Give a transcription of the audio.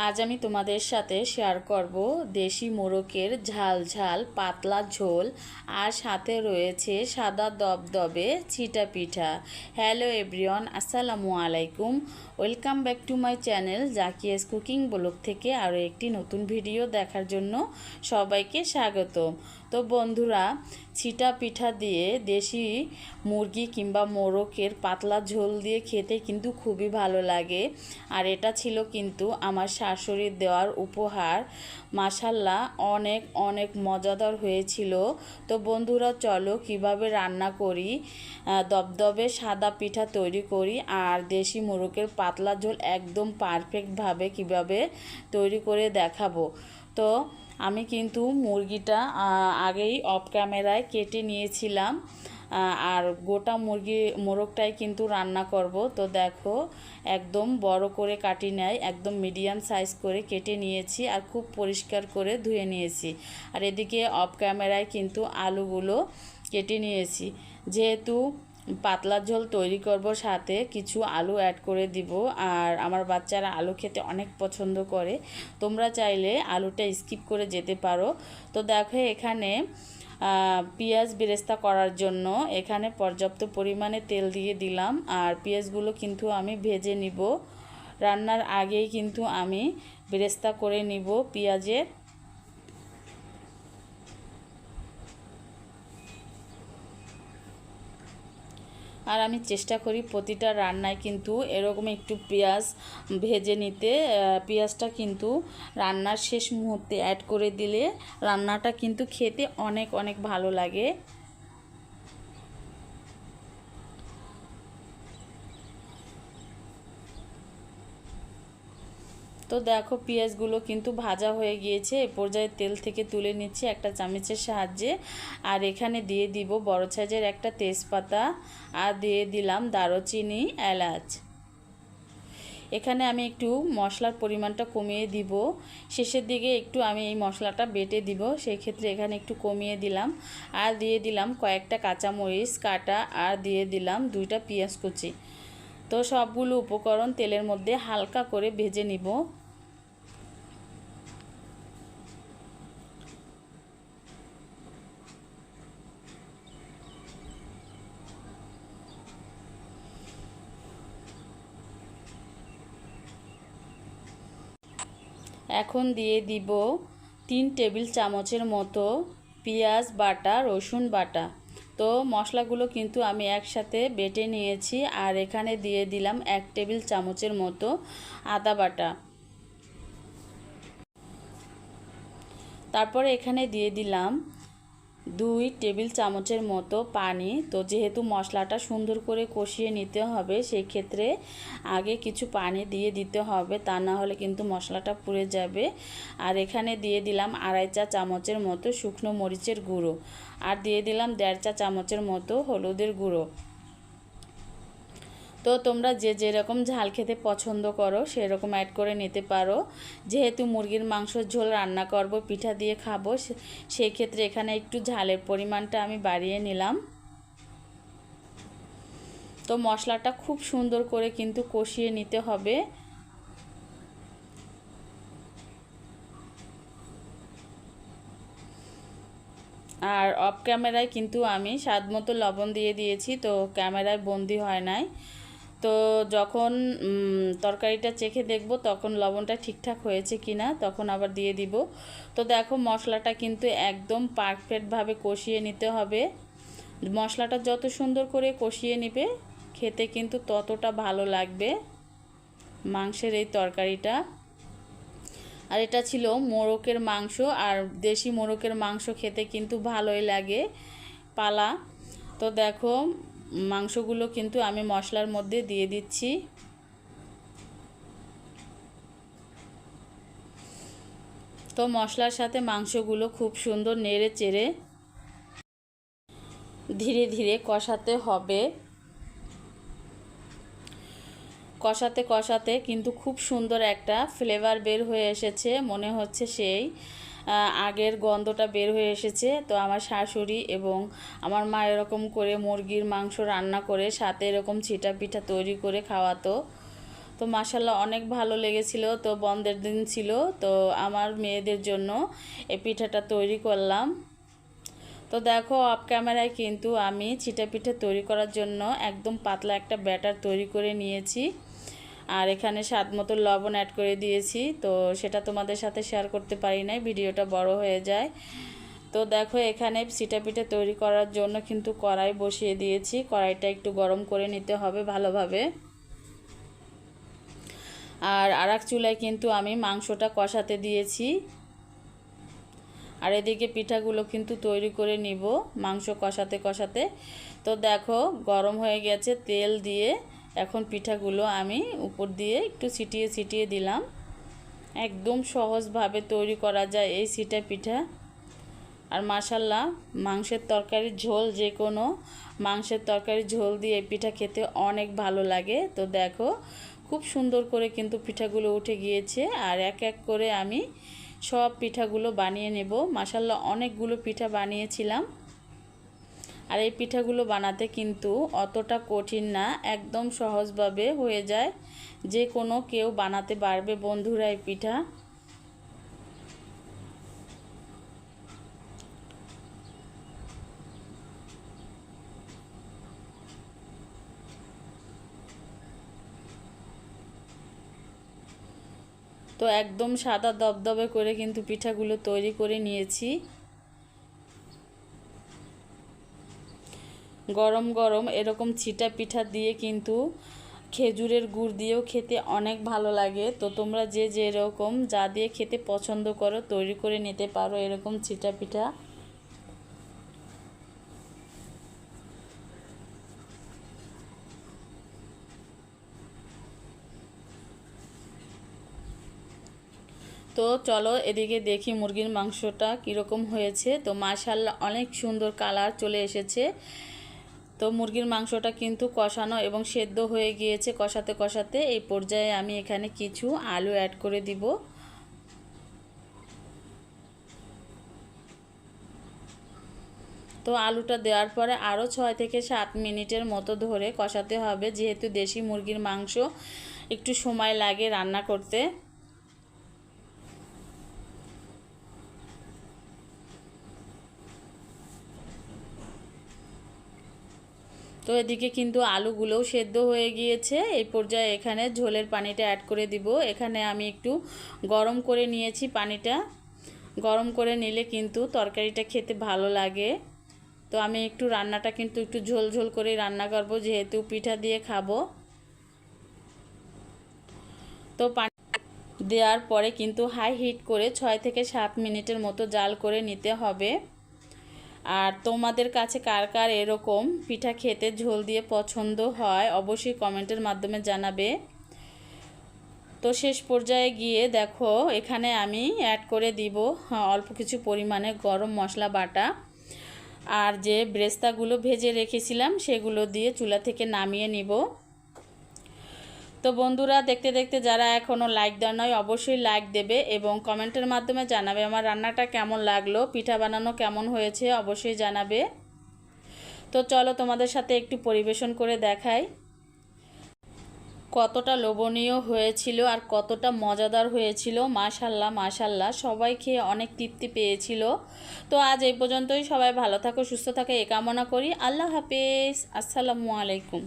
আজ আমি তোমাদের সাথে শেয়ার করব দেশি মোরগের ঝাল ঝাল পাতলা ঝোল আর সাথে রয়েছে সাদা দবদবে চিটা পিঠা। হ্যালো এভরিওয়ান, আসসালামু আলাইকুম। Welcome back to my channel Zakia's cooking blog থেকে আরও একটি নতুন ভিডিও দেখার জন্য সবাইকে স্বাগত। তো বন্ধুরা, চিটা পিঠা দিয়ে দেশি মুরগি কিংবা মোরগের পাতলা ঝোল দিয়ে খেতে কিন্তু খুবই ভালো লাগে। আর এটা ছিল কিন্তু আমার শাশুড়ির দেওয়ার উপহার। মাশাল্লাহ, অনেক অনেক মজাদার হয়েছিল। তো বন্ধুরা, চলো কিভাবে রান্না করি, দবদবে সাদা পিঠা তৈরি করি আর দেশি মোরগের পাতলা ঝোল একদম পারফেক্টভাবে কিভাবে তৈরি করে দেখাবো। তো আমি কিন্তু মুরগিটা আগেই অফ ক্যামেরায় কেটে নিয়েছিলাম, আর গোটা মোরগটাই কিন্তু রান্না করব। তো দেখো, একদম বড় করে কাটি নাই, একদম মিডিয়াম সাইজ করে কেটে নিয়েছি আর খুব পরিষ্কার করে ধুয়ে নিয়েছি। আর এদিকে অফ ক্যামেরায় কিন্তু আলুগুলো কেটে নিয়েছি। যেহেতু পাতলা ঝোল তৈরি করব, সাথে কিছু আলু অ্যাড করে দিব। আর আমার বাচ্চারা আলু খেতে অনেক পছন্দ করে, তোমরা চাইলে আলুটা স্কিপ করে যেতে পারো। তো দেখো, এখানে পেঁয়াজ বেরেস্তা করার জন্য এখানে পর্যাপ্ত পরিমাণে তেল দিয়ে দিলাম। আর পেঁয়াজগুলো কিন্তু আমি ভেজে নিব। রান্নার আগেই কিন্তু আমি বেরেস্তা করে নিব পেঁয়াজের। আর আমি চেষ্টা করি প্রতিটা রান্নায় কিন্তু এরকম একটু পেঁয়াজ ভেজে নিতে। পেঁয়াজটা কিন্তু রান্নার শেষ মুহূর্তে অ্যাড করে দিলে রান্নাটা কিন্তু খেতে অনেক অনেক ভালো লাগে। তো দেখো, পেঁয়াজগুলো কিন্তু ভাজা হয়ে গিয়েছে। এ পর্যায়ে তেল থেকে তুলে নিচ্ছি একটা চামচের সাহায্যে। আর এখানে দিয়ে দিব বড় সাইজের একটা তেজপাতা, আর দিয়ে দিলাম দারুচিনি, এলাচ। এখানে আমি একটু মশলার পরিমাণটা কমিয়ে দিব, শেষের দিকে একটু আমি এই মশলাটা বেটে দিব, সেই ক্ষেত্রে এখানে একটু কমিয়ে দিলাম। আর দিয়ে দিলাম কয়েকটা কাঁচামরিচ কাটা, আর দিয়ে দিলাম 2টা পেঁয়াজ কুচি। তো সবগুলো উপকরণ তেলের মধ্যে হালকা করে ভেজে নিব। এখন দিয়ে দিব 3 টেবিল চামচের মতো পেঁয়াজ বাটা, রসুন বাটা। তো মশলাগুলো কিন্তু আমি একসাথে বেটে নিয়েছি। আর এখানে দিয়ে দিলাম 1 টেবিল চামচের মতো আদা বাটা। তারপরে এখানে দিয়ে দিলাম 2 টেবিল চামচের মতো পানি। তো যেহেতু মশলাটা সুন্দর করে কষিয়ে নিতে হবে, সেই ক্ষেত্রে আগে কিছু পানি দিয়ে দিতে হবে, তা না হলে কিন্তু মশলাটা পুড়ে যাবে। আর এখানে দিয়ে দিলাম 2.5 চা চামচের মতো শুকনো মরিচের গুঁড়ো, আর দিয়ে দিলাম 1.5 চা চামচের মতো হলুদের গুঁড়ো। তো তোমরা যে যেরকম ঝাল খেতে পছন্দ করো সেরকম অ্যাড করে নিতে পারো। যেহেতু মুরগির মাংসের ঝোল রান্না করব, পিঠা দিয়ে খাবো, সেই ক্ষেত্রে এখানে একটু ঝালের পরিমাণটা আমি বাড়িয়ে নিলাম। তো মশলাটা খুব সুন্দর করে কিন্তু কষিয়ে নিতে হবে। আর অফ ক্যামেরায় কিন্তু আমি স্বাদ মতো লবণ দিয়ে দিয়েছি, তো ক্যামেরায় বন্দি হয় নাই। তো যখন তরকারিটা চেখে দেখব তখন লবণটা ঠিকঠাক হয়েছে কিনা, তখন আবার দিয়ে দিব। তো দেখো, মশলাটা কিন্তু একদম পারফেক্টভাবে কষিয়ে নিতে হবে। মশলাটা যত সুন্দর করে কষিয়ে নেবে, খেতে কিন্তু ততটা ভালো লাগবে মাংসের এই তরকারিটা। আর এটা ছিল মোরগের মাংস, আর দেশি মোরগের মাংস খেতে কিন্তু ভালোই লাগে পালা। তো দেখো, মাংসগুলো কিন্তু আমি মশলার মধ্যে দিয়ে দিচ্ছি। তো মশলার সাথে মাংসগুলো খুব সুন্দর নেড়ে চেড়ে ধীরে ধীরে কষাতে হবে। কষাতে কষাতে কিন্তু খুব সুন্দর একটা ফ্লেভার বের হয়ে এসেছে, মনে হচ্ছে সেই আগের গন্ধটা বের হয়ে এসেছে। তো আমার শাশুড়ি এবং আমার মা এরকম করে মুরগির মাংস রান্না করে সাথে এরকম ছিটা পিঠা তৈরি করে খাওয়াতো। তো মাশাল্লাহ অনেক ভালো লেগেছিল। তো বন্ধের দিন ছিল, তো আমার মেয়েদের জন্য এই পিঠাটা তৈরি করলাম। তো দেখো অফ ক্যামেরায় কিন্তু আমি চিটা পিঠা তৈরি করার জন্য একদম পাতলা একটা ব্যাটার তৈরি করে নিয়েছি। আর এখানে স্বাদ মতো লবণ অ্যাড করে দিয়েছি। তো সেটা তোমাদের সাথে শেয়ার করতে পারি নাই, ভিডিওটা বড় হয়ে যায়। তো দেখো এখানে চিটা পিঠা তৈরি করার জন্য কিন্তু কড়াই বসিয়ে দিয়েছি। কড়াইটা একটু গরম করে নিতে হবে ভালোভাবে। আর আরেক চুলায় কিন্তু আমি মাংসটা কষাতে দিয়েছি। আর এদিকে পিঠাগুলো কিন্তু তৈরি করে নিব মাংস কষাতে কষাতে। তো দেখো গরম হয়ে গেছে, তেল দিয়ে এখন পিঠাগুলো আমি উপর দিয়ে একটু ছিটিয়ে ছিটিয়ে দিলাম। একদম সহজভাবে তৈরি করা যায় এই চিটা পিঠা। আর মাশাল্লাহ মাংসের তরকারির ঝোল, যে কোনো মাংসের তরকারির ঝোল দিয়ে এই পিঠা খেতে অনেক ভালো লাগে। তো দেখো খুব সুন্দর করে কিন্তু পিঠাগুলো উঠে গিয়েছে। আর এক এক করে আমি সব পিঠাগুলো বানিয়ে নেব। মাশাল্লাহ অনেকগুলো পিঠা বানিয়েছিলাম। আর এই পিঠাগুলো বানাতে কিন্তু অতটা কঠিন না, একদম সহজভাবে হয়ে যায়, যে কোনো কেউ বানাতে পারবে বন্ধুরা এই পিঠা। তো একদম সাদা দবদবে করে কিন্তু পিঠাগুলো তৈরি করে নিয়েছি। গরম গরম এরকম চিটা পিঠা দিয়ে কিন্তু খেজুরের গুড় দিয়েও খেতে অনেক ভালো লাগে। তো তোমরা যে যেরকম যা দিয়ে খেতে পছন্দ করো তৈরি করে নিতে পারো এরকম চিটা পিঠা। তো চলো এদিকে দেখি মুরগির মাংসটা কীরকম হয়েছে। তো মাশাল্লাহ অনেক সুন্দর কালার চলে এসেছে। তো মুরগির মাংসটা কিন্তু কষানো এবং সেদ্ধ হয়ে গিয়েছে কষাতে কষাতে। এই পর্যায়ে আমি এখানে কিছু আলু অ্যাড করে দিব। তো আলুটা দেওয়ার পরে আরও 6 থেকে 7 মিনিটের মতো ধরে কষাতে হবে, যেহেতু দেশি মুরগির মাংস একটু সময় লাগে রান্না করতে। তো এদিকে কিন্তু আলুগুলোও সেদ্ধ হয়ে গিয়েছে। এই পর্যায়ে এখানে ঝোলের পানিটা অ্যাড করে দিব। এখানে আমি একটু গরম করে নিয়েছি পানিটা। গরম করে নিলে কিন্তু তরকারিটা খেতে ভালো লাগে। তো আমি একটু রান্নাটা কিন্তু একটু ঝোল ঝোল করে রান্না করব, যেহেতু পিঠা দিয়ে খাবো। তো পানি দেওয়ার পরে কিন্তু হাই হিট করে 6 থেকে 7 মিনিটের মতো জাল করে নিতে হবে। আর তোমাদের কাছে কার কার এরকম পিঠা খেতে ঝোল দিয়ে পছন্দ হয় অবশ্যই কমেন্টের মাধ্যমে জানাবে। তো শেষ পর্যায়ে গিয়ে দেখো এখানে আমি অ্যাড করে দিব অল্প কিছু পরিমাণে গরম মশলা বাটা। আর যে ব্রেস্তাগুলো ভেজে রেখেছিলাম সেগুলো দিয়ে চুলা থেকে নামিয়ে নিব। তো বন্ধুরা দেখতে দেখতে যারা এখনও লাইক দেওয়া নয় অবশ্যই লাইক দেবে এবং কমেন্টের মাধ্যমে জানাবে আমার রান্নাটা কেমন লাগলো, পিঠা বানানো কেমন হয়েছে অবশ্যই জানাবে। তো চলো তোমাদের সাথে একটু পরিবেশন করে দেখাই কতটা লোভনীয় হয়েছিল আর কতটা মজাদার হয়েছিল। মাশাল্লাহ মাশাল্লাহ সবাই খেয়ে অনেক তৃপ্তি পেয়েছিল। তো আজ এই পর্যন্তই, সবাই ভালো থাকো সুস্থ থাকো এই কামনা করি। আল্লাহ হাফেজ, আসসালামু আলাইকুম।